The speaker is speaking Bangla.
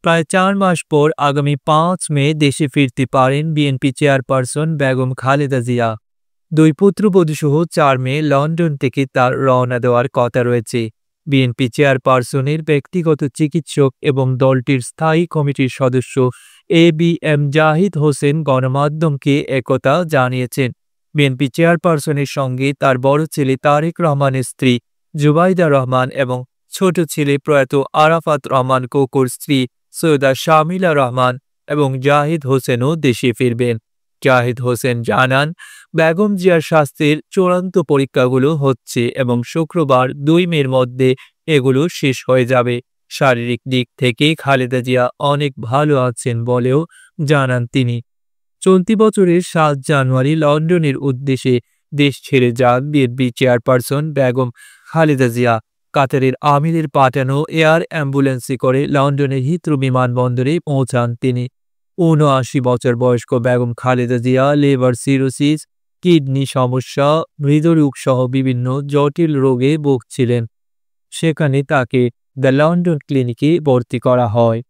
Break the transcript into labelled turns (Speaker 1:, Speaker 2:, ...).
Speaker 1: প্রায় 4 মাস পর আগামী 5 মে দেশে ফিরতে পারেন বিএনপি চেয়ারপারসন বেগম খালেদা জিয়া। 2 পুত্রবধূসহ 4 মে লন্ডন থেকে তার রওনা দেওয়ার কথা রয়েছে। বিএনপি চেয়ারপারসনের ব্যক্তিগত চিকিৎসক এবং দলটির স্থায়ী কমিটির সদস্য এবিএম জাহিদ হোসেন গণমাধ্যমকে একথা জানিয়েছেন। বিএনপি চেয়ারপারসনের সঙ্গে তার বড় ছেলে তারেক রহমানের স্ত্রী জুবাইদা রহমান এবং ছোট ছেলে প্রয়াত আরাফাত রহমান কোকোর স্ত্রী সৈয়দা শামিলা রহমান এবং জাহিদ হোসেনও দেশে ফিরবেন। জাহিদ হোসেন জানান, বেগম জিয়ার স্বাস্থ্যের চূড়ান্ত পরীক্ষাগুলো হচ্ছে এবং শুক্রবার 2 মের মধ্যে এগুলো শেষ হয়ে যাবে। শারীরিক দিক থেকে খালেদা জিয়া অনেক ভালো আছেন বলেও জানান তিনি। চলতি বছরের 7 জানুয়ারি লন্ডনের উদ্দেশ্যে দেশ ছেড়ে যান বিএনপি চেয়ারপারসন বেগম খালেদা জিয়া। কাতারের আমিরের পাঠানো এয়ার অ্যাম্বুলেন্সে করে লন্ডনের হিথ্রো বিমানবন্দরে পৌঁছান তিনি। ৭৯ বছর বয়স্ক Begum Khaleda Zia liver cirrhosis, kidney সমস্যা, হৃদরোগ সহ বিভিন্ন জটিল রোগে ভুগছিলেন। সেখানে তাকে দ্য লন্ডন ক্লিনিকে ভর্তি করা হয়।